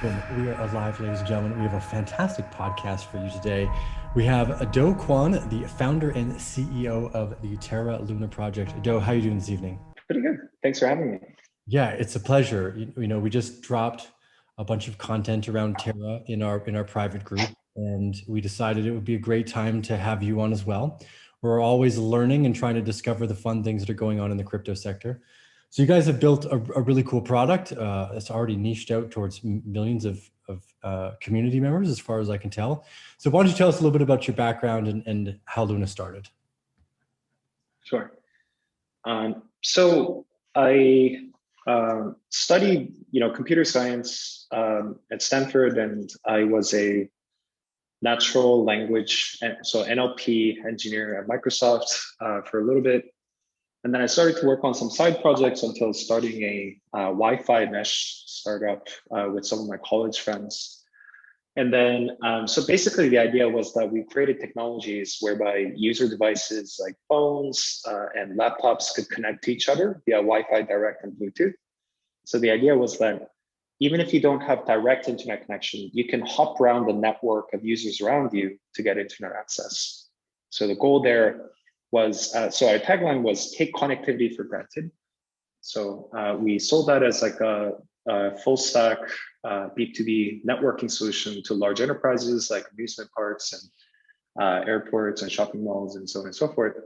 Boom. We are alive, ladies and gentlemen. We have a fantastic podcast for you today. We have Do Kwon, the founder and CEO of the Terra Luna project. Do, how are you doing this evening? Pretty good. Thanks for having me. Yeah, it's a pleasure. We just dropped a bunch of content around Terra in our private group, and we decided it would be a great time to have you on as well. We're always learning and trying to discover the fun things that are going on in the crypto sector. So you guys have built a really cool product. It's already niched out towards millions of community members, as far as I can tell. So why don't you tell us a little bit about your background and how Luna started? Sure. So I studied, computer science at Stanford, and I was a natural language, so NLP engineer at Microsoft for a little bit. And then I started to work on some side projects until starting a Wi-Fi mesh startup with some of my college friends. And then, so basically the idea was that we created technologies whereby user devices like phones and laptops could connect to each other via Wi-Fi direct and Bluetooth. So the idea was that even if you don't have direct internet connection, you can hop around the network of users around you to get internet access. So the goal there was, so our tagline was take connectivity for granted. So we sold that as like a full stack B2B networking solution to large enterprises like amusement parks and airports and shopping malls and so on and so forth.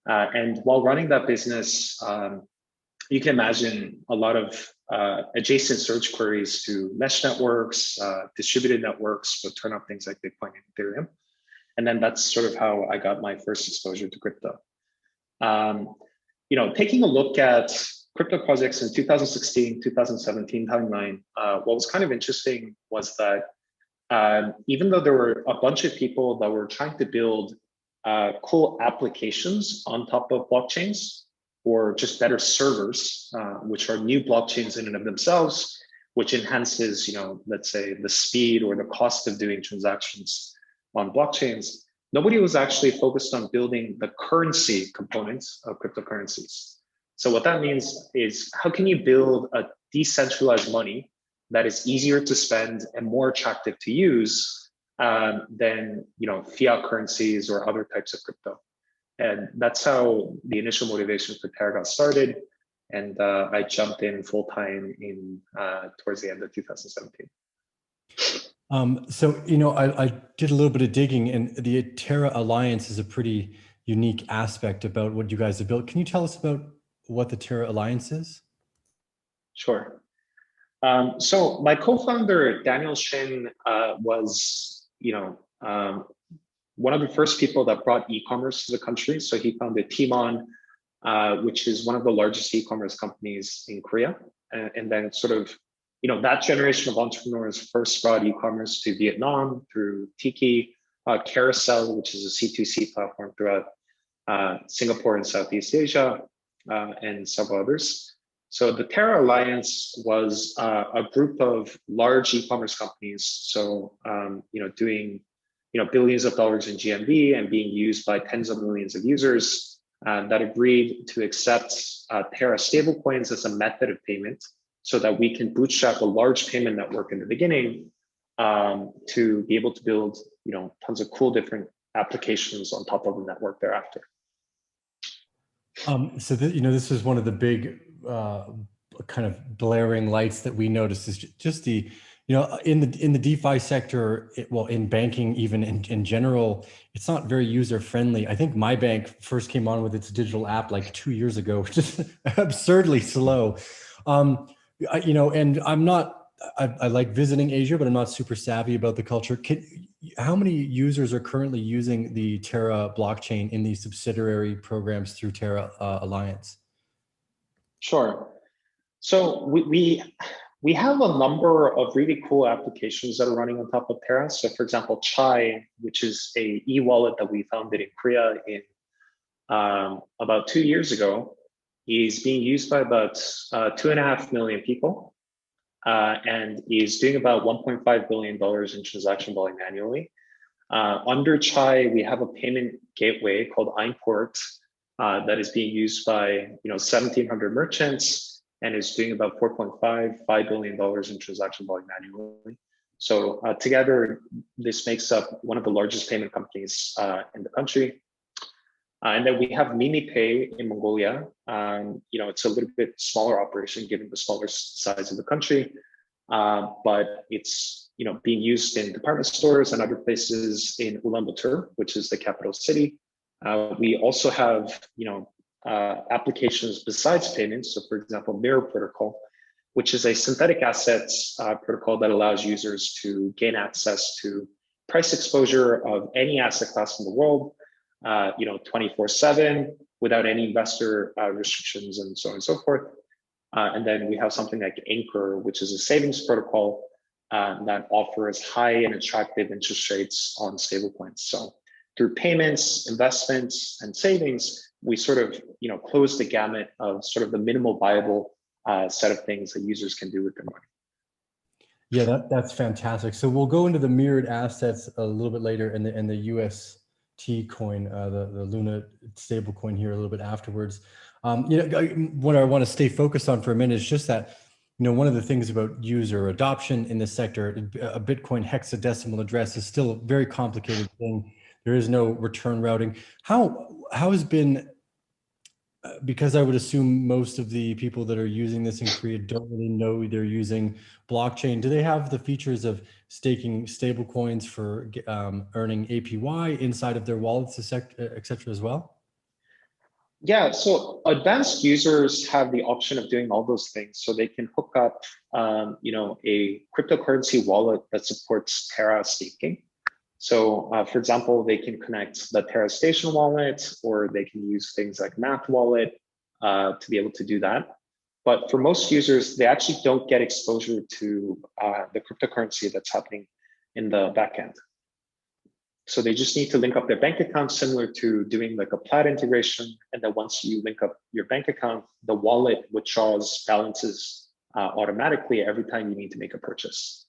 And while running that business, you can imagine a lot of adjacent search queries to mesh networks, distributed networks would turn up things like Bitcoin and Ethereum. And then that's sort of how I got my first exposure to crypto. Taking a look at crypto projects in 2016, 2017 timeline, what was kind of interesting was that even though there were a bunch of people that were trying to build cool applications on top of blockchains or just better servers, which are new blockchains in and of themselves, which enhances, let's say the speed or the cost of doing transactions on blockchains, nobody was actually focused on building the currency components of cryptocurrencies. So what that means is how can you build a decentralized money that is easier to spend and more attractive to use than fiat currencies or other types of crypto. And that's how the initial motivation for Terra got started. And I jumped in full time in towards the end of 2017. I did a little bit of digging, and the Terra Alliance is a pretty unique aspect about what you guys have built. Can you tell us about what the Terra Alliance is? Sure. So my co-founder, Daniel Shin, was, one of the first people that brought e-commerce to the country. So he founded Timon, which is one of the largest e-commerce companies in Korea. And then sort of, that generation of entrepreneurs first brought e-commerce to Vietnam through Tiki, Carousel, which is a C2C platform throughout Singapore and Southeast Asia, and several others. So the Terra Alliance was a group of large e-commerce companies. So, doing, billions of dollars in GMV and being used by tens of millions of users that agreed to accept Terra stablecoins as a method of payment so that we can bootstrap a large payment network in the beginning to be able to build, tons of cool different applications on top of the network thereafter. This is one of the big kind of blaring lights that we noticed is just the, in the DeFi sector, in banking, even in general, it's not very user friendly. I think my bank first came on with its digital app like 2 years ago, which is absurdly slow. And I like visiting Asia, but I'm not super savvy about the culture. How many users are currently using the Terra blockchain in these subsidiary programs through Terra Alliance? Sure. So we have a number of really cool applications that are running on top of Terra. So for example, Chai, which is a e-wallet that we founded in Korea in about 2 years ago, is being used by about 2.5 million people and is doing about $1.5 billion in transaction volume annually. Under Chai, we have a payment gateway called Import that is being used by 1,700 merchants and is doing about $4.5 billion in transaction volume annually. So together, this makes up one of the largest payment companies in the country. And then we have MimiPay in Mongolia. It's a little bit smaller operation given the smaller size of the country, but it's being used in department stores and other places in Ulaanbaatar, which is the capital city. We also have applications besides payments. So, for example, Mirror Protocol, which is a synthetic assets protocol that allows users to gain access to price exposure of any asset class in the world, 24/7 without any investor restrictions and so on and so forth. And then we have something like Anchor, which is a savings protocol that offers high and attractive interest rates on stablecoins. So through payments, investments, and savings, we sort of close the gamut of sort of the minimal viable set of things that users can do with their money. Yeah, that's fantastic. So we'll go into the mirrored assets a little bit later, and the UST coin, the Luna stable coin here a little bit afterwards. What I want to stay focused on for a minute is just that, one of the things about user adoption in this sector, a Bitcoin hexadecimal address is still a very complicated thing. There is no return routing. How has been, because I would assume most of the people that are using this in Korea don't really know they're using blockchain. Do they have the features of staking stable coins for earning APY inside of their wallets, et cetera, as well? Yeah, so advanced users have the option of doing all those things. So they can hook up, a cryptocurrency wallet that supports Terra staking. So for example, they can connect the Terra Station wallet, or they can use things like Math Wallet to be able to do that. But for most users, they actually don't get exposure to the cryptocurrency that's happening in the backend. So they just need to link up their bank account, similar to doing like a Plaid integration. And then once you link up your bank account, the wallet withdraws balances automatically every time you need to make a purchase.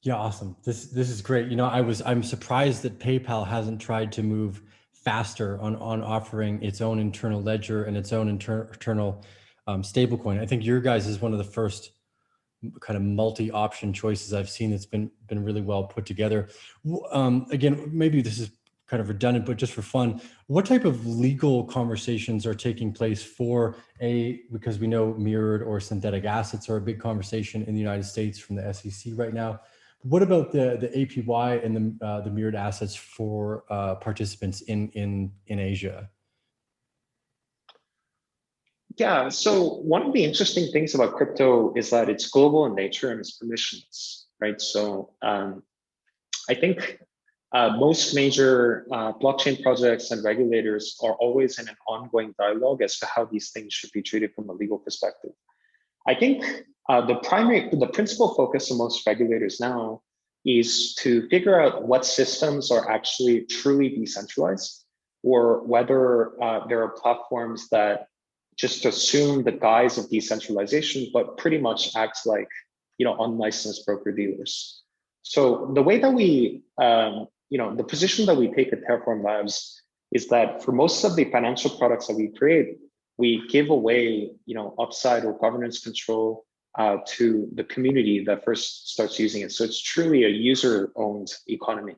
Yeah, awesome. This is great. I'm surprised that PayPal hasn't tried to move faster on offering its own internal ledger and its own internal stablecoin. I think your guys is one of the first kind of multi-option choices I've seen that's been really well put together. Again, maybe this is kind of redundant, but just for fun, what type of legal conversations are taking place because we know mirrored or synthetic assets are a big conversation in the United States from the SEC right now. What about the APY and the mirrored assets for participants in Asia? Yeah, so one of the interesting things about crypto is that it's global in nature and it's permissionless, right? So I think most major blockchain projects and regulators are always in an ongoing dialogue as to how these things should be treated from a legal perspective. I think the principal focus of most regulators now is to figure out what systems are actually truly decentralized, or whether there are platforms that just assume the guise of decentralization, but pretty much acts like unlicensed broker dealers. So the way that we, the position that we take at Terraform Labs is that for most of the financial products that we create, we give away, upside or governance control to the community that first starts using it. So it's truly a user-owned economy.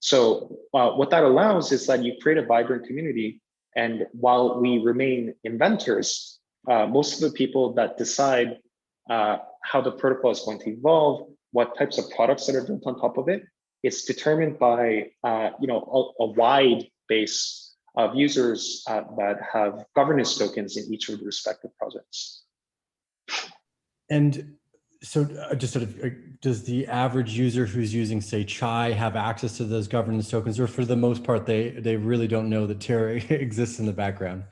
So what that allows is that you create a vibrant community, and while we remain inventors, most of the people that decide how the protocol is going to evolve, what types of products that are built on top of it, it's determined by a wide base of users that have governance tokens in each of the respective projects. And so just sort of, does the average user who's using, say, Chai have access to those governance tokens, or for the most part, they really don't know that Terra exists in the background?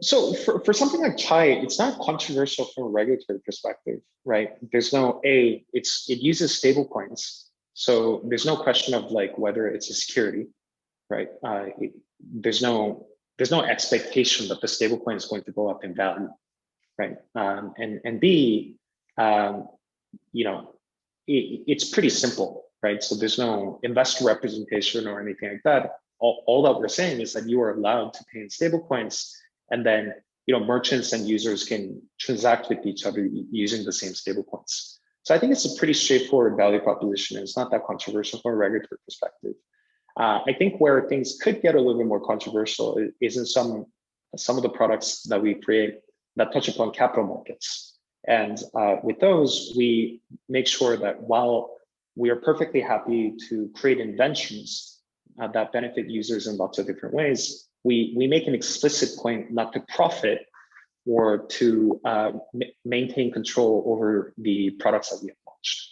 So for something like Chai, it's not controversial from a regulatory perspective, right? There's it uses stable coins. So there's no question of like whether it's a security, right? There's no expectation that the stable coin is going to go up in value. Right. And B, it's pretty simple, right? So there's no investor representation or anything like that. All that we're saying is that you are allowed to pay in stable coins, and then merchants and users can transact with each other using the same stablecoins. So I think it's a pretty straightforward value proposition. And it's not that controversial from a regulatory perspective. I think where things could get a little bit more controversial is in some of the products that we create that touch upon capital markets. And with those, we make sure that while we are perfectly happy to create inventions that benefit users in lots of different ways, we make an explicit point not to profit or to maintain control over the products that we have launched.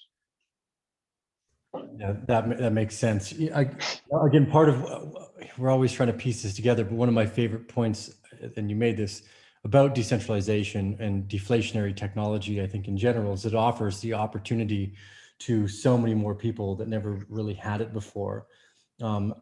Yeah, that makes sense. Again, part of, we're always trying to piece this together, but one of my favorite points, and you made this, about decentralization and deflationary technology, I think in general, is it offers the opportunity to so many more people that never really had it before. And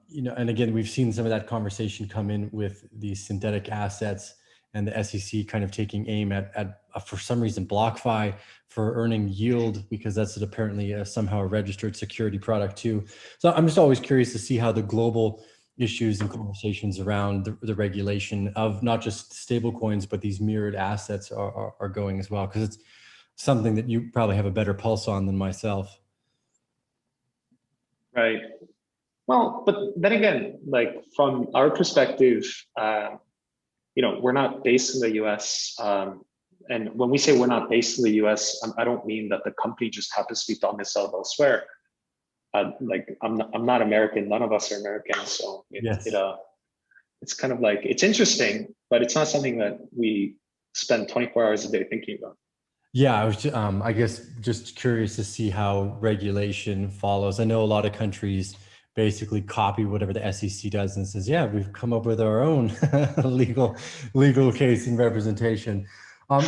again, we've seen some of that conversation come in with the synthetic assets and the SEC kind of taking aim at for some reason, BlockFi for earning yield, because that's apparently somehow a registered security product too. So I'm just always curious to see how the global issues and conversations around the regulation of not just stable coins, but these mirrored assets are going as well, because it's something that you probably have a better pulse on than myself. Right. Well, but then again, like from our perspective, we're not based in the US. And when we say we're not based in the US, I don't mean that the company just happens to be domiciled elsewhere. I'm not American. None of us are American. So it's kind of like, it's interesting, but it's not something that we spend 24 hours a day thinking about. Yeah, I was I guess just curious to see how regulation follows. I know a lot of countries basically copy whatever the SEC does and says, yeah, we've come up with our own legal case and representation.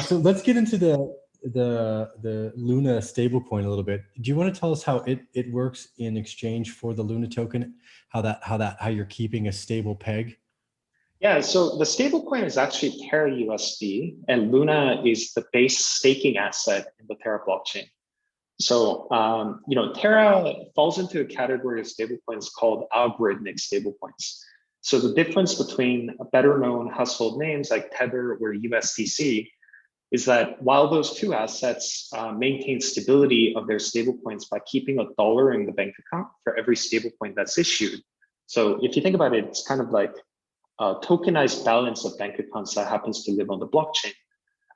So let's get into the Luna stablecoin a little bit. Do you want to tell us how it works in exchange for the Luna token? How you're keeping a stable peg? Yeah, so the stablecoin is actually Terra USD, and Luna is the base staking asset in the Terra blockchain. So, Terra falls into a category of stablecoins called algorithmic stablecoins. So the difference between better known household names like Tether or USDC is that while those two assets maintain stability of their stablecoins by keeping $1 in the bank account for every stablecoin that's issued. So if you think about it, it's kind of like a tokenized balance of bank accounts that happens to live on the blockchain.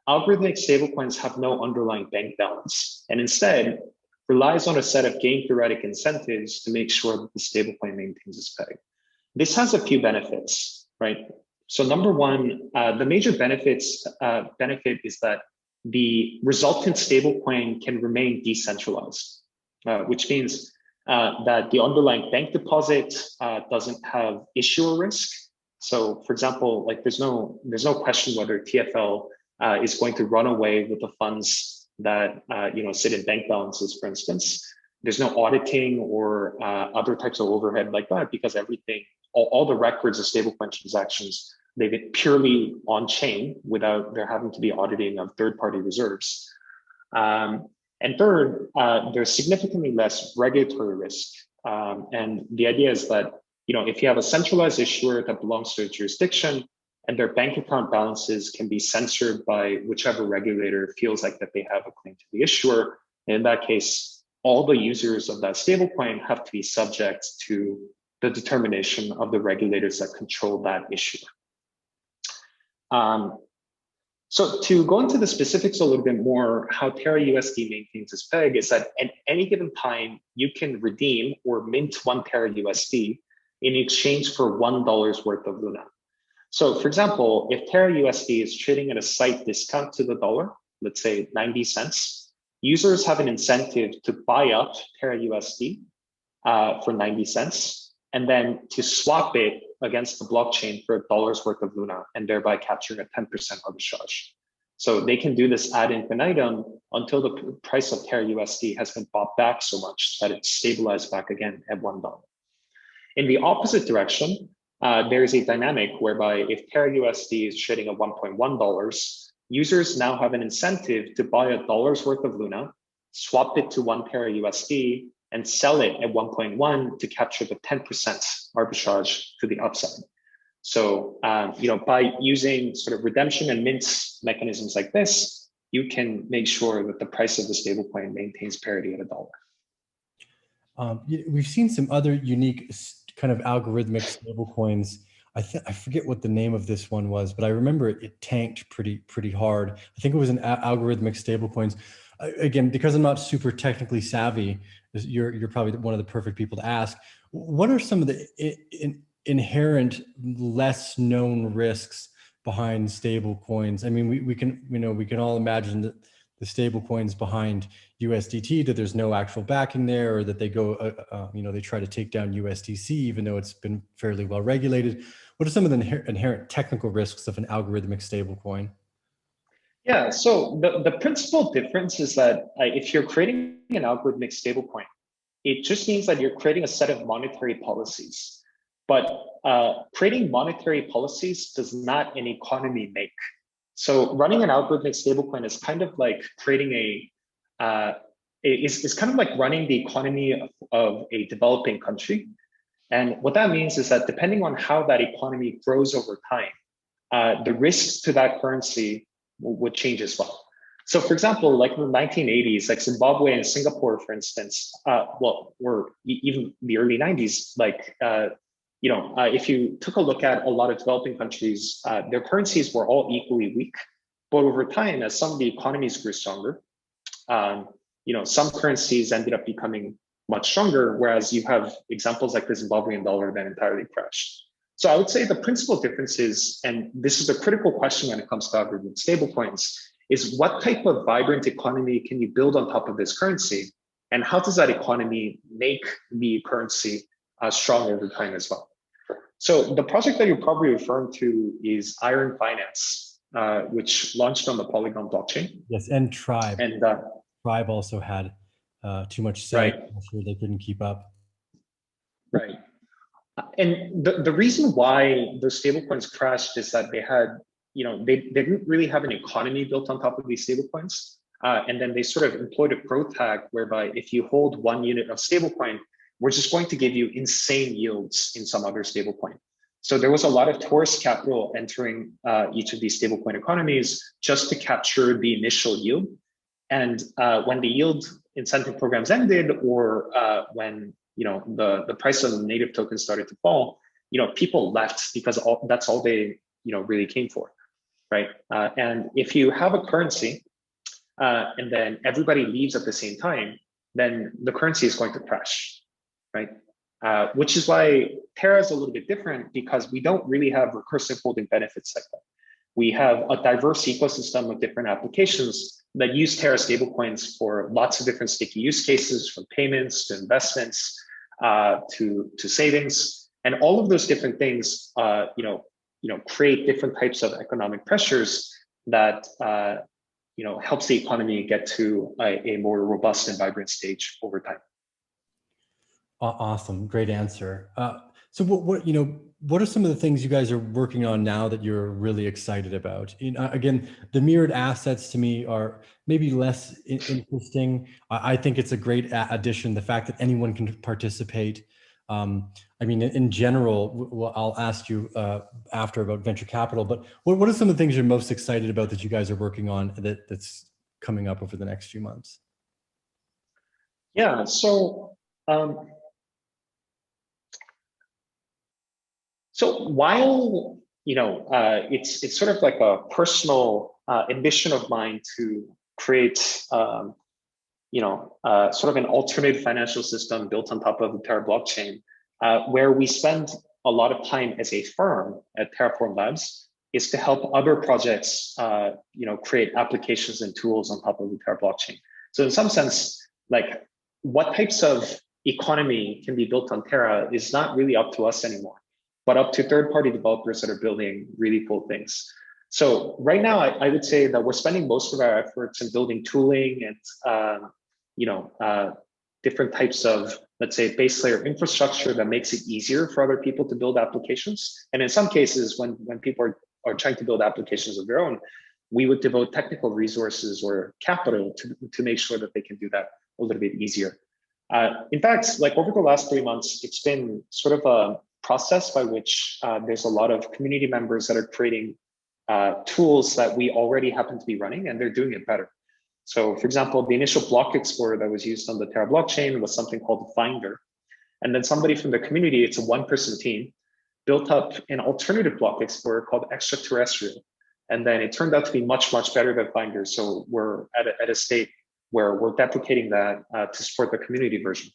Algorithmic stablecoins have no underlying bank balance, and instead relies on a set of game theoretic incentives to make sure that the stablecoin maintains its peg. This has a few benefits, right? So number one, the major benefit is that the resultant stablecoin can remain decentralized, which means that the underlying bank deposit doesn't have issuer risk. So for example, like there's no question whether TFL is going to run away with the funds that sit in bank balances, for instance. There's no auditing or other types of overhead like that, because all the records of stablecoin transactions, they get purely on chain without there having to be auditing of third-party reserves. And third, there's significantly less regulatory risk. And the idea is that if you have a centralized issuer that belongs to a jurisdiction, and their bank account balances can be censored by whichever regulator feels like that they have a claim to the issuer. And in that case, all the users of that stablecoin have to be subject to the determination of the regulators that control that issuer. So to go into the specifics a little bit more, how Terra USD maintains its peg is that at any given time, you can redeem or mint 1 Terra USD in exchange for $1 worth of Luna. So for example, if Terra USD is trading at a slight discount to the dollar, let's say 90 cents, users have an incentive to buy up Terra USD for 90 cents, and then to swap it against the blockchain for $1 worth of Luna, and thereby capturing a 10% arbitrage. So they can do this ad infinitum until the price of Terra USD has been bought back so much that it's stabilized back again at $1. In the opposite direction, there is a dynamic whereby if Terra USD is trading at $1.1, users now have an incentive to buy $1 worth of Luna, swap it to 1 Terra USD, and sell it at 1.1 to capture the 10% arbitrage to the upside. So, by using sort of redemption and mint mechanisms like this, you can make sure that the price of the stablecoin maintains parity at $1. We've seen some other unique kind of algorithmic stablecoins. I forget what the name of this one was, but I remember it tanked pretty hard. I think it was an algorithmic stablecoins. Again, because I'm not super technically savvy, you're probably one of the perfect people to ask. What are some of the inherent less known risks behind stable coins? I mean, we can all imagine that the stable coins behind USDT, that there's no actual backing there, or that they go, they try to take down USDC, even though it's been fairly well regulated. What are some of the inherent technical risks of an algorithmic stable coin? Yeah, so the principal difference is that if you're creating an algorithmic stablecoin, it just means that you're creating a set of monetary policies. But creating monetary policies does not an economy make. So running an algorithmic stablecoin is kind of like creating it's kind of like running the economy of a developing country. And what that means is that depending on how that economy grows over time, the risks to that currency would change as well. So for example, like in the 1980s, like Zimbabwe and Singapore, for instance, or even the early 90s, if you took a look at a lot of developing countries, their currencies were all equally weak. But over time, as some of the economies grew stronger, some currencies ended up becoming much stronger, whereas you have examples like the Zimbabwean dollar that entirely crashed. So I would say the principal difference is, and this is a critical question when it comes to algorithmic stablecoins, is what type of vibrant economy can you build on top of this currency? And how does that economy make the currency strong over time as well? So the project that you're probably referring to is Iron Finance, which launched on the Polygon blockchain. Yes, and Tribe. And Tribe also had too much sell. Right. I'm sure they couldn't keep up. Right. And the reason why those stablecoins crashed is that they had, they didn't really have an economy built on top of these stablecoins. And then they sort of employed a growth hack whereby if you hold 1 unit of stablecoin, we're just going to give you insane yields in some other stablecoin. So there was a lot of tourist capital entering each of these stablecoin economies just to capture the initial yield. And when the yield incentive programs ended, or when the price of the native token started to fall, people left because that's all they really came for, right? And if you have a currency and then everybody leaves at the same time, then the currency is going to crash, right? Which is why Terra is a little bit different, because we don't really have recursive holding benefits like that. We have a diverse ecosystem of different applications that use Terra stablecoins for lots of different sticky use cases, from payments to investments to savings, and all of those different things, create different types of economic pressures that helps the economy get to a more robust and vibrant stage over time. Awesome, great answer. So what are some of the things you guys are working on now that you're really excited about? Again, the mirrored assets to me are maybe less interesting. I think it's a great addition, the fact that anyone can participate. I mean, in general, I'll ask you after about venture capital, but what are some of the things you're most excited about that you guys are working on that's coming up over the next few months? Yeah, so while it's sort of like a personal ambition of mine to create sort of an alternative financial system built on top of the Terra blockchain, where we spend a lot of time as a firm at Terraform Labs is to help other projects create applications and tools on top of the Terra blockchain. So in some sense, like what types of economy can be built on Terra is not really up to us anymore, but up to third-party developers that are building really cool things. So right now, I would say that we're spending most of our efforts in building tooling and different types of, let's say, base layer infrastructure that makes it easier for other people to build applications. And in some cases, when people are trying to build applications of their own, we would devote technical resources or capital to make sure that they can do that a little bit easier. In fact, like over the last 3 months, it's been sort of process by which there's a lot of community members that are creating tools that we already happen to be running, and they're doing it better. So for example, the initial block explorer that was used on the Terra blockchain was something called Finder. And then somebody from the community, it's a one-person team, built up an alternative block explorer called Extraterrestrial. And then it turned out to be much, much better than Finder. So we're at a state where we're deprecating that to support the community version.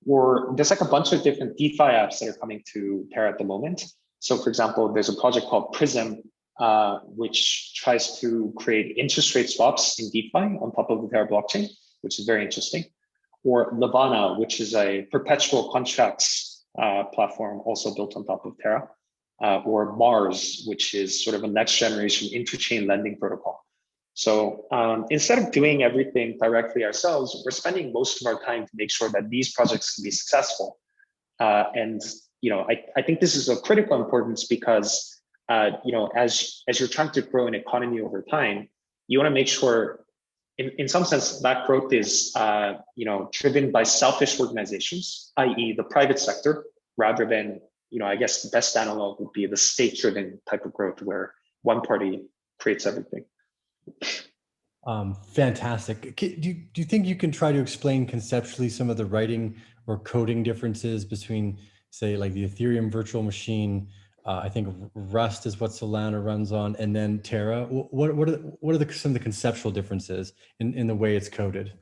There's like a bunch of different DeFi apps that are coming to Terra at the moment. So for example, there's a project called Prism, which tries to create interest rate swaps in DeFi on top of the Terra blockchain, which is very interesting. Or Levana, which is a perpetual contracts platform also built on top of Terra. Or Mars, which is sort of a next generation interchain lending protocol. So instead of doing everything directly ourselves, we're spending most of our time to make sure that these projects can be successful. And I think this is of critical importance because as you're trying to grow an economy over time, you want to make sure, in some sense, that growth is driven by selfish organizations, i.e., the private sector, rather than I guess the best analog would be the state-driven type of growth where one party creates everything. Fantastic. Do you think you can try to explain conceptually some of the writing or coding differences between, say, like the Ethereum virtual machine? I think Rust is what Solana runs on, and then Terra. What are some of the conceptual differences in the way it's coded?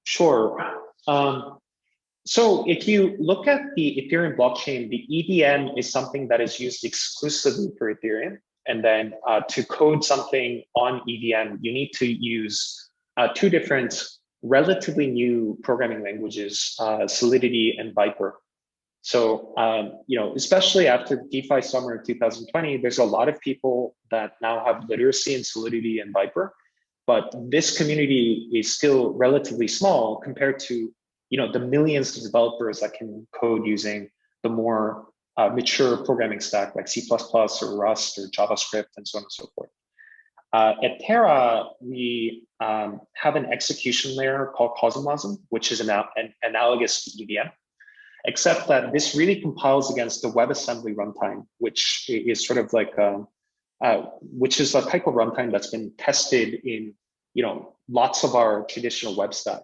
Sure. So if you look at the Ethereum blockchain, the EVM is something that is used exclusively for Ethereum. And then to code something on EVM, you need to use two different relatively new programming languages, Solidity and Viper. So, especially after DeFi summer 2020, there's a lot of people that now have literacy in Solidity and Viper, but this community is still relatively small compared to the millions of developers that can code using the more mature programming stack like C++ or Rust or JavaScript and so on and so forth. At Terra, we have an execution layer called Cosmosm, which is an analogous to EVM, except that this really compiles against the WebAssembly runtime, which is sort of like which is a type of runtime that's been tested in lots of our traditional web stack.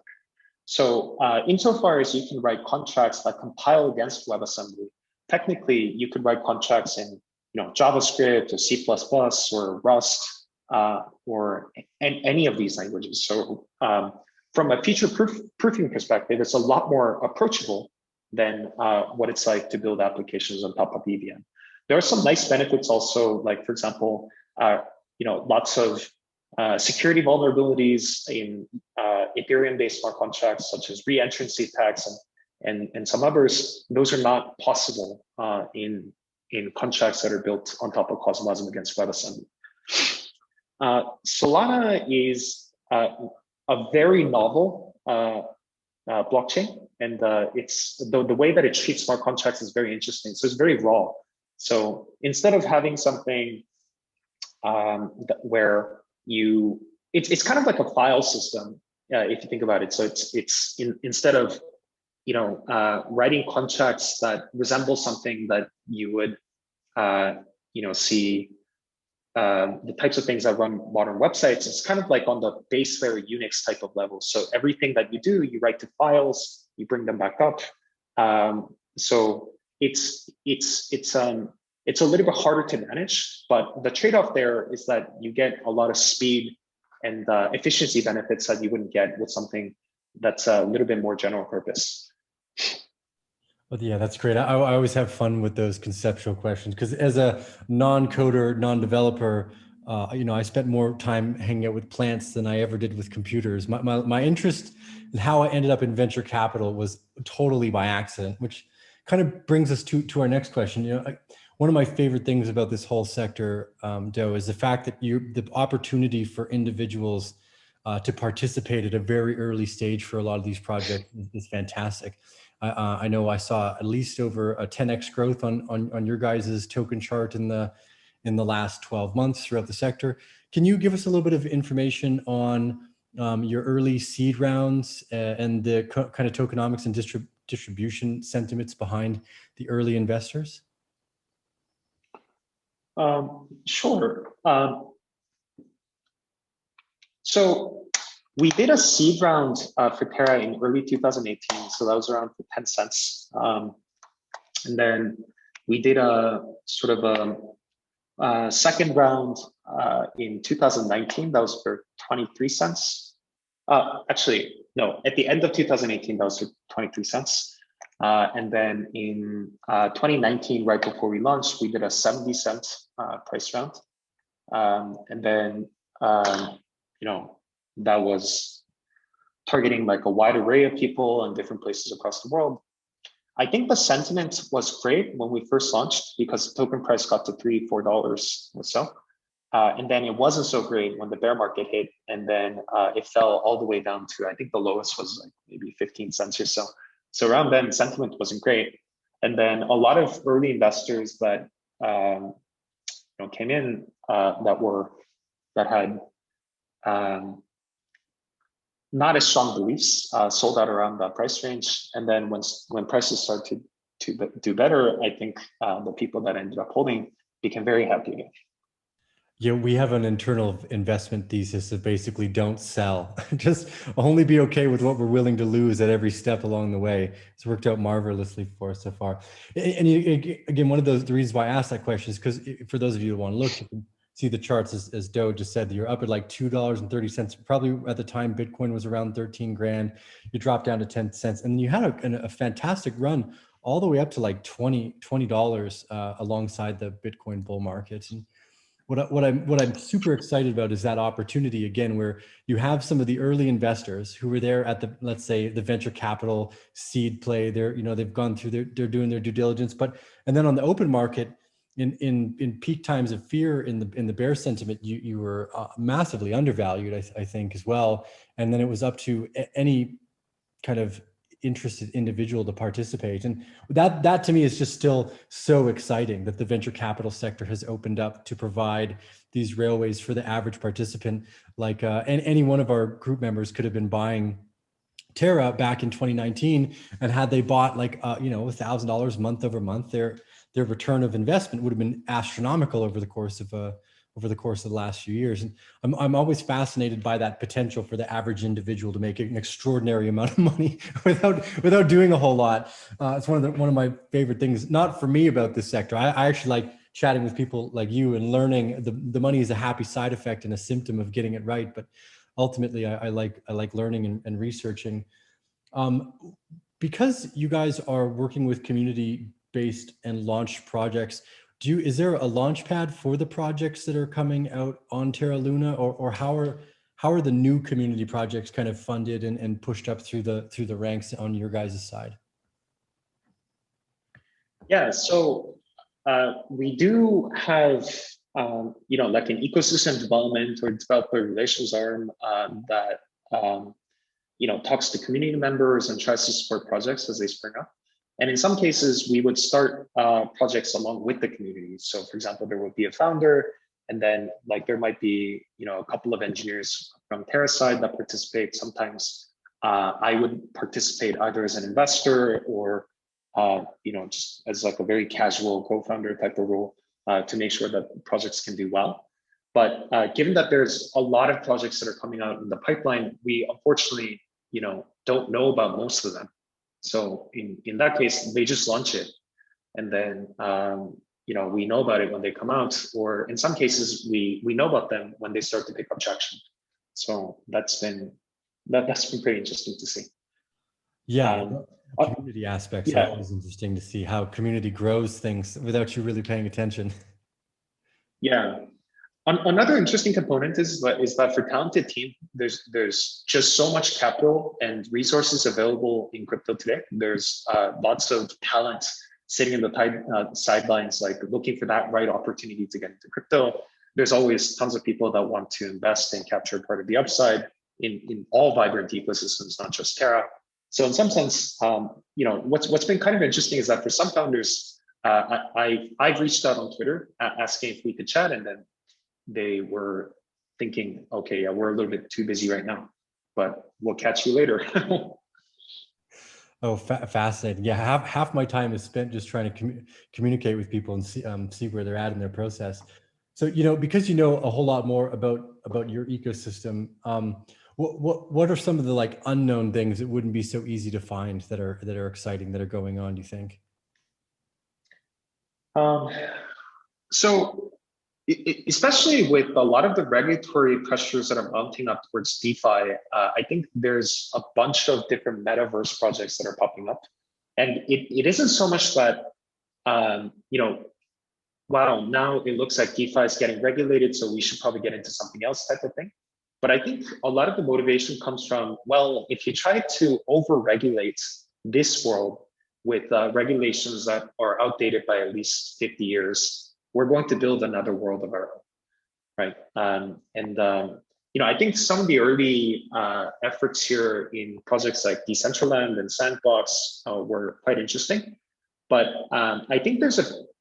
So insofar as you can write contracts that compile against WebAssembly, technically you could write contracts in JavaScript or C++ or Rust or any of these languages. So from a feature proofing perspective, it's a lot more approachable than what it's like to build applications on top of EVM. There are some nice benefits also, like for example, lots of security vulnerabilities in Ethereum-based smart contracts, such as re-entrancy attacks and some others. Those are not possible in contracts that are built on top of Cosmosm against WebAssembly. Solana is a very novel blockchain, and it's the way that it treats smart contracts is very interesting. So it's very raw. So instead of having something where it's kind of like a file system, if you think about it. So instead of writing contracts that resemble something that you would see the types of things that run modern websites, it's kind of like on the base layer Unix type of level. So everything that you do, you write to files, you bring them back up. So it's a little bit harder to manage, but the trade-off there is that you get a lot of speed and efficiency benefits that you wouldn't get with something that's a little bit more general purpose. Well, yeah, that's great. I always have fun with those conceptual questions because as a non-coder, non-developer, I spent more time hanging out with plants than I ever did with computers. My interest in how I ended up in venture capital was totally by accident, which kind of brings us to our next question. One of my favorite things about this whole sector, Do, is the fact that the opportunity for individuals to participate at a very early stage for a lot of these projects is fantastic. I know I saw at least over a 10x growth on your guys' token chart in the last 12 months throughout the sector. Can you give us a little bit of information on your early seed rounds and the kind of tokenomics and distribution sentiments behind the early investors? Sure. So we did a seed round for Terra in early 2018. So that was around for 10 cents. And then we did a sort of a second round in 2019. That was for 23 cents. Actually, no, at the end of 2018, that was for 23 cents. And then in 2019, right before we launched, we did a 70-cent price round. And then, you know, that was targeting like a wide array of people in different places across the world. I think the sentiment was great when we first launched because the token price got to $3, $4 or so. And then it wasn't so great when the bear market hit, and then it fell all the way down to, I think the lowest was like maybe 15 cents or so. So around then, sentiment wasn't great. And then a lot of early investors that came in that had not as strong beliefs, sold out around that price range. And then when prices started to do better, I think the people that ended up holding became very happy again. Yeah, we have an internal investment thesis of basically don't sell. Just only be okay with what we're willing to lose at every step along the way. It's worked out marvelously for us so far. And again, one of the reasons why I asked that question is because for those of you who want to look, you can see the charts as Doe just said, you're up at like $2.30. Probably at the time, Bitcoin was around 13 grand. You dropped down to 10 cents. And you had a fantastic run all the way up to like $20 alongside the Bitcoin bull market. And what I'm super excited about is that opportunity again, where you have some of the early investors who were there at the, let's say, the venture capital seed play. They've gone through they're doing their due diligence, and then on the open market, in peak times of fear in the bear sentiment, you were massively undervalued, I think as well. And then it was up to any kind of interested individual to participate. And that to me is just still so exciting that the venture capital sector has opened up to provide these railways for the average participant. Like and any one of our group members could have been buying Terra back in 2019, and had they bought like $1,000 month over month, their return of investment would have been astronomical over the course of the last few years. And I'm always fascinated by that potential for the average individual to make an extraordinary amount of money without doing a whole lot. It's one of my favorite things, not for me, about this sector. I actually like chatting with people like you and learning. The money is a happy side effect and a symptom of getting it right. But ultimately, I like learning and researching. Because you guys are working with community-based and launched projects, is there a launch pad for the projects that are coming out on Terra Luna, or how are the new community projects kind of funded and pushed up through the ranks on your guys' side? Yeah, so we do have like an ecosystem development or developer relations arm that talks to community members and tries to support projects as they spring up. And in some cases, we would start projects along with the community. So for example, there would be a founder, and then like there might be a couple of engineers from Terra side that participate. Sometimes I would participate either as an investor or just as like a very casual co-founder type of role to make sure that projects can do well. But given that there's a lot of projects that are coming out in the pipeline, we unfortunately don't know about most of them. So in that case, they just launch it, and then we know about it when they come out, or in some cases we know about them when they start to pick up traction. So that's been pretty interesting to see. Yeah, community aspects are always interesting to see how community grows things without you really paying attention. Yeah. Another interesting component is that for talented team, there's just so much capital and resources available in crypto today. There's lots of talent sitting in the sidelines, like looking for that right opportunity to get into crypto. There's always tons of people that want to invest and capture part of the upside in all vibrant ecosystems, not just Terra. So in some sense, what's been kind of interesting is that for some founders, I've reached out on Twitter asking if we could chat, and then they were thinking, okay, yeah, we're a little bit too busy right now, but we'll catch you later. Oh, fascinating. Yeah, half my time is spent just trying to communicate with people and see where they're at in their process. So, because you know a whole lot more about your ecosystem, what are some of the like unknown things that wouldn't be so easy to find that are exciting, that are going on, do you think? Um, so especially with a lot of the regulatory pressures that are mounting up towards DeFi, I think there's a bunch of different metaverse projects that are popping up. And it isn't so much that, wow, now it looks like DeFi is getting regulated, so we should probably get into something else type of thing. But I think a lot of the motivation comes from, well, if you try to over-regulate this world with regulations that are outdated by at least 50 years, we're going to build another world of our own, right? I think some of the early efforts here in projects like Decentraland and Sandbox were quite interesting. But I think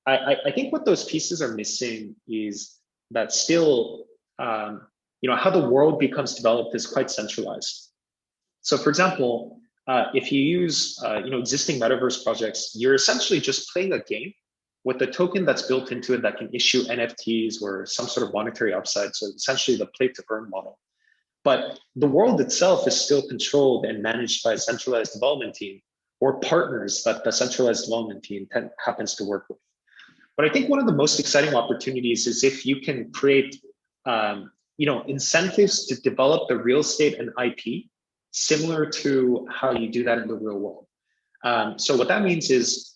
I think what those pieces are missing is that still, how the world becomes developed is quite centralized. So, for example, if you use existing metaverse projects, you're essentially just playing a game with the token that's built into it that can issue NFTs or some sort of monetary upside. So essentially the play to earn model. But the world itself is still controlled and managed by a centralized development team or partners that the centralized development team happens to work with. But I think one of the most exciting opportunities is if you can create incentives to develop the real estate and IP similar to how you do that in the real world. So what that means is,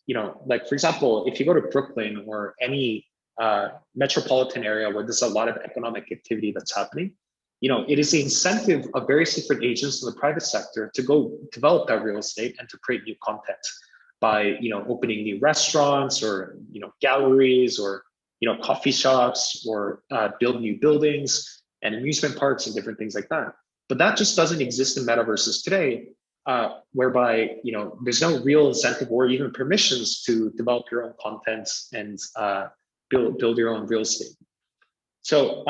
like, for example, if you go to Brooklyn or any metropolitan area where there's a lot of economic activity that's happening, it is the incentive of various different agents in the private sector to go develop that real estate and to create new content by, opening new restaurants or, galleries or, coffee shops or build new buildings and amusement parks and different things like that. But that just doesn't exist in metaverses today. Whereby there's no real incentive or even permissions to develop your own content and build your own real estate. So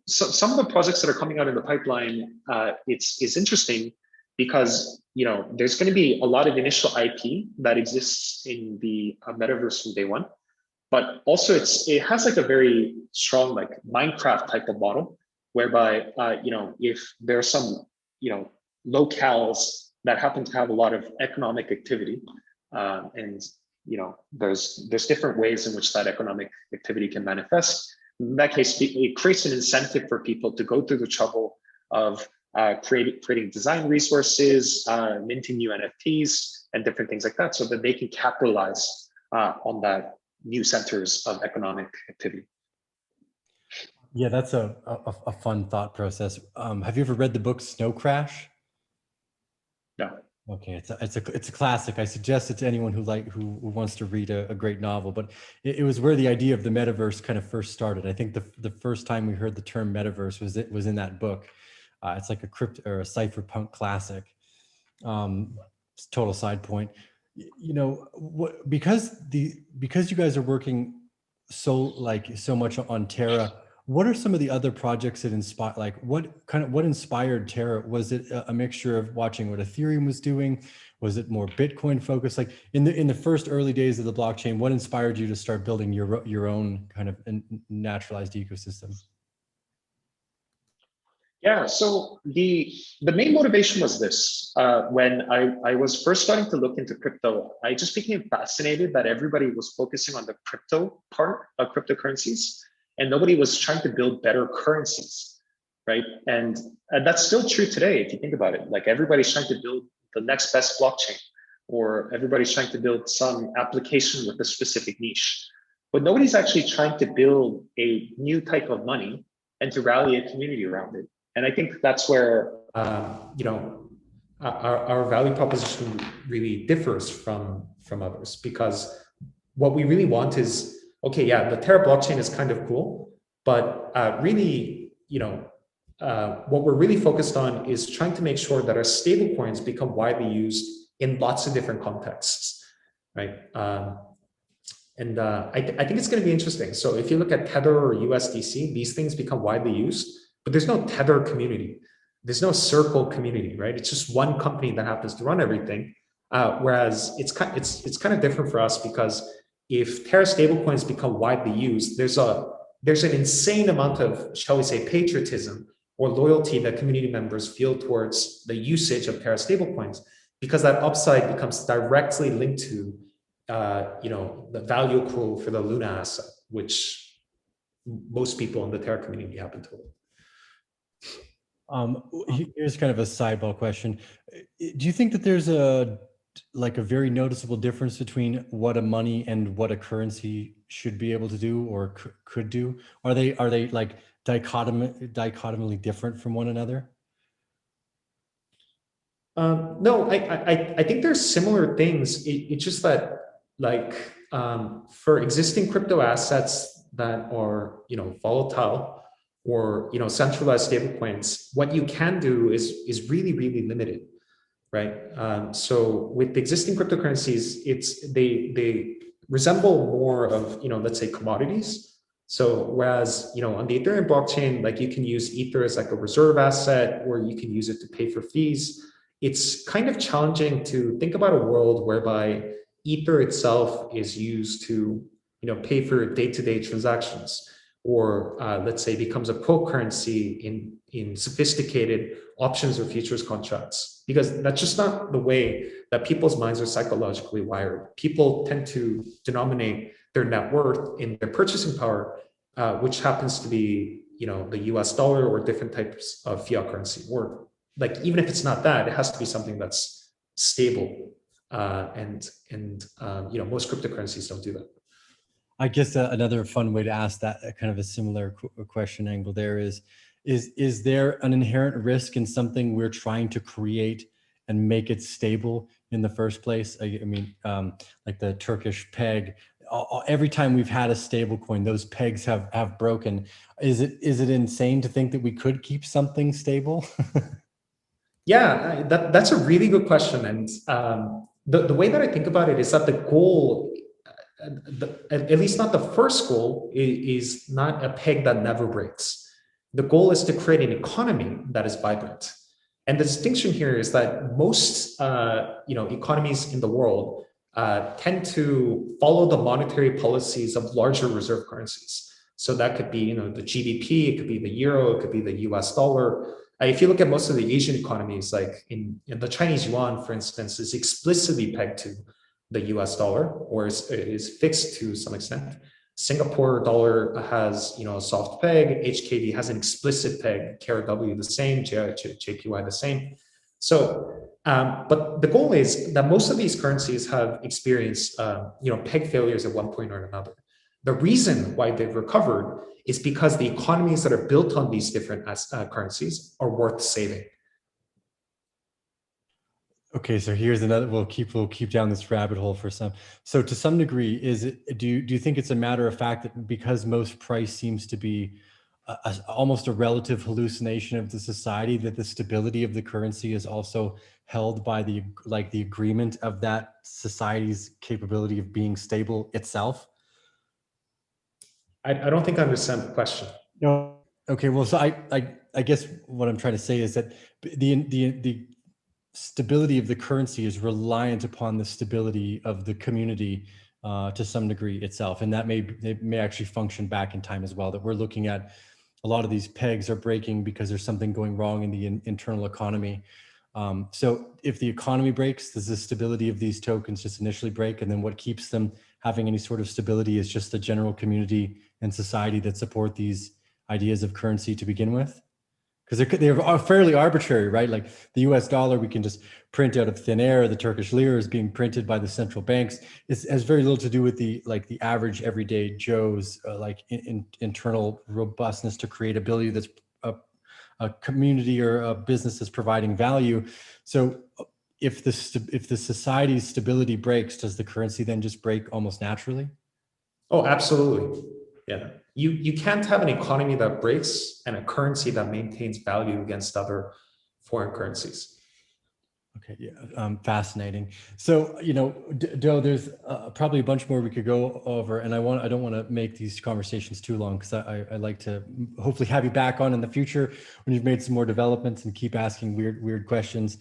some of the projects that are coming out in the pipeline, it's interesting because there's going to be a lot of initial IP that exists in the metaverse from day one, but also it has like a very strong like Minecraft type of model, whereby if there are some locales that happen to have a lot of economic activity, and there's different ways in which that economic activity can manifest. In that case, it creates an incentive for people to go through the trouble of creating design resources, minting new NFTs, and different things like that, so that they can capitalize on that new centers of economic activity. Yeah, that's a fun thought process. Have you ever read the book Snow Crash? No. Okay, it's a classic. I suggest it to anyone who wants to read a great novel. But it was where the idea of the metaverse kind of first started. I think the first time we heard the term metaverse was in that book. It's like a crypto or a cypherpunk classic. Total side point. Because you guys are working so much on Terra. What are some of the other projects that inspire, what inspired Terra? Was it a mixture of watching what Ethereum was doing? Was it more Bitcoin focused? Like in the first early days of the blockchain, what inspired you to start building your own kind of naturalized ecosystem? Yeah, so the main motivation was this. When I was first starting to look into crypto, I just became fascinated that everybody was focusing on the crypto part of cryptocurrencies, and nobody was trying to build better currencies, right? And that's still true today, if you think about it. Like everybody's trying to build the next best blockchain, or everybody's trying to build some application with a specific niche. But nobody's actually trying to build a new type of money and to rally a community around it. And I think that's where our value proposition really differs from others, because what we really want is, okay, yeah, the Terra blockchain is kind of cool, but really, what we're really focused on is trying to make sure that our stablecoins become widely used in lots of different contexts, right? I think it's going to be interesting. So if you look at Tether or USDC, these things become widely used, but there's no Tether community. There's no Circle community, right? It's just one company that happens to run everything. Whereas it's kind of different for us, because if Terra stablecoins become widely used, there's an insane amount of, shall we say, patriotism or loyalty that community members feel towards the usage of Terra stablecoins, because that upside becomes directly linked to the value accrual for the Luna asset, which most people in the Terra community happen to hold. Here's kind of a sidebar question. Do you think that there's a very noticeable difference between what a money and what a currency should be able to do or could do? Are they like dichotomically different from one another? No, I think there's similar things. It's just that, for existing crypto assets that are volatile or centralized stablecoins, what you can do is really, really limited, right? So with existing cryptocurrencies, they resemble more of let's say commodities. So whereas on the Ethereum blockchain, like you can use Ether as like a reserve asset, or you can use it to pay for fees. It's kind of challenging to think about a world whereby Ether itself is used to pay for day-to-day transactions, or let's say becomes a quote currency in sophisticated options or futures contracts, because that's just not the way that people's minds are psychologically wired. People tend to denominate their net worth in their purchasing power, which happens to be the US dollar or different types of fiat currency, or like even if it's not that, it has to be something that's stable, and most cryptocurrencies don't do that. I guess another fun way to ask that kind of a similar question angle there is there an inherent risk in something we're trying to create and make it stable in the first place? I mean, like the Turkish peg. Every time we've had a stable coin, those pegs have broken. Is it insane to think that we could keep something stable? Yeah, that's a really good question. And the way that I think about it is that the goal, at least not the first goal, is not a peg that never breaks. The goal is to create an economy that is vibrant. And the distinction here is that most economies in the world tend to follow the monetary policies of larger reserve currencies. So that could be the GDP, it could be the euro, it could be the US dollar. If you look at most of the Asian economies, like in the Chinese yuan, for instance, is explicitly pegged to the US dollar, or is fixed to some extent. Singapore dollar has a soft peg, HKD has an explicit peg, KRW the same, JPY the same. So, but the goal is that most of these currencies have experienced peg failures at one point or another. The reason why they've recovered is because the economies that are built on these different currencies are worth saving. Okay, so here's another. We'll keep down this rabbit hole for some. So to some degree, do you think it's a matter of fact that because most price seems to be almost a relative hallucination of the society, that the stability of the currency is also held by the agreement of that society's capability of being stable itself? I don't think I understand the question. No. Okay. Well, so I guess what I'm trying to say is that the stability of the currency is reliant upon the stability of the community to some degree itself, and that may actually function back in time as well. That we're looking at a lot of these pegs are breaking because there's something going wrong in the internal economy. So if the economy breaks, does the stability of these tokens just initially break, and then what keeps them having any sort of stability is just the general community and society that support these ideas of currency to begin with? Because they're fairly arbitrary, right? Like the US dollar, we can just print out of thin air. The Turkish lira is being printed by the central banks. It has very little to do with the average everyday Joe's internal robustness to create ability that's a community or a business that's providing value. So if the society's stability breaks, does the currency then just break almost naturally? Oh, absolutely. Yeah. You can't have an economy that breaks and a currency that maintains value against other foreign currencies. Okay, yeah, fascinating. So, Do, there's probably a bunch more we could go over, and I don't want to make these conversations too long, because I like to hopefully have you back on in the future when you've made some more developments and keep asking weird questions.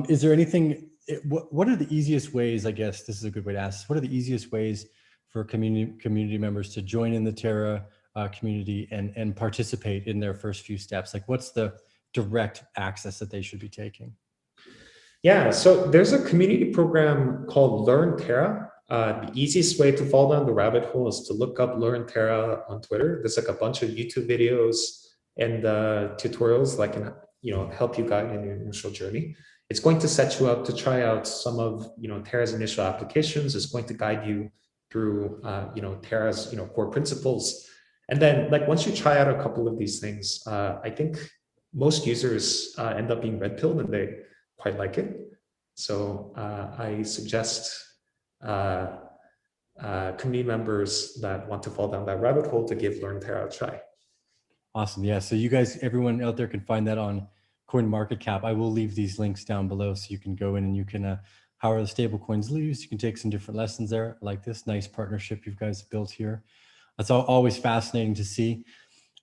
Is there anything what are the easiest ways, I guess this is a good way to ask, what are the easiest ways for community members to join in the Terra community and participate in their first few steps? Like, what's the direct access that they should be taking? Yeah, so there's a community program called Learn Terra. The easiest way to fall down the rabbit hole is to look up Learn Terra on Twitter. There's like a bunch of YouTube videos and tutorials that can, help you guide in your initial journey. It's going to set you up to try out some of, Terra's initial applications. It's going to guide you through, Terra's, core principles. And then, like, once you try out a couple of these things, I think most users end up being red-pilled and they quite like it. So I suggest community members that want to fall down that rabbit hole to give Learn Terra a try. Awesome. Yeah. So you guys, everyone out there can find that on CoinMarketCap. I will leave these links down below so you can go in and you can, how are the stable coins used? You can take some different lessons there, like this nice partnership you guys built here. That's always fascinating to see.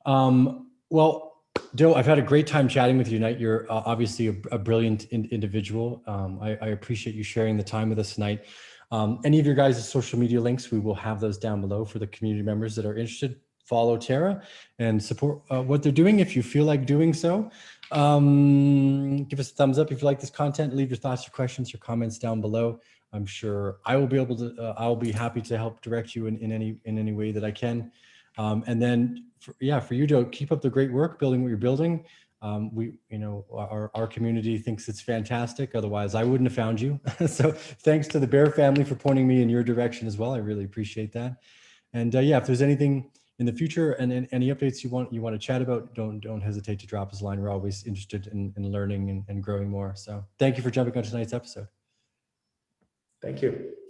Well, Doe, I've had a great time chatting with you tonight. You're obviously a brilliant individual. I appreciate you sharing the time with us tonight. Any of your guys' social media links, we will have those down below for the community members that are interested. Follow Terra and support what they're doing if you feel like doing so. Give us a thumbs up if you like this content. Leave your thoughts, your questions, your comments down below. I'm sure I will be able to. I'll be happy to help direct you in any way that I can. And then, for you, Joe, keep up the great work building what you're building. Our community thinks it's fantastic. Otherwise, I wouldn't have found you. So thanks to the Bear family for pointing me in your direction as well. I really appreciate that. And if there's anything in the future and any updates you want to chat about, don't hesitate to drop us a line. We're always interested in learning and growing more. So thank you for jumping on tonight's episode. Thank you.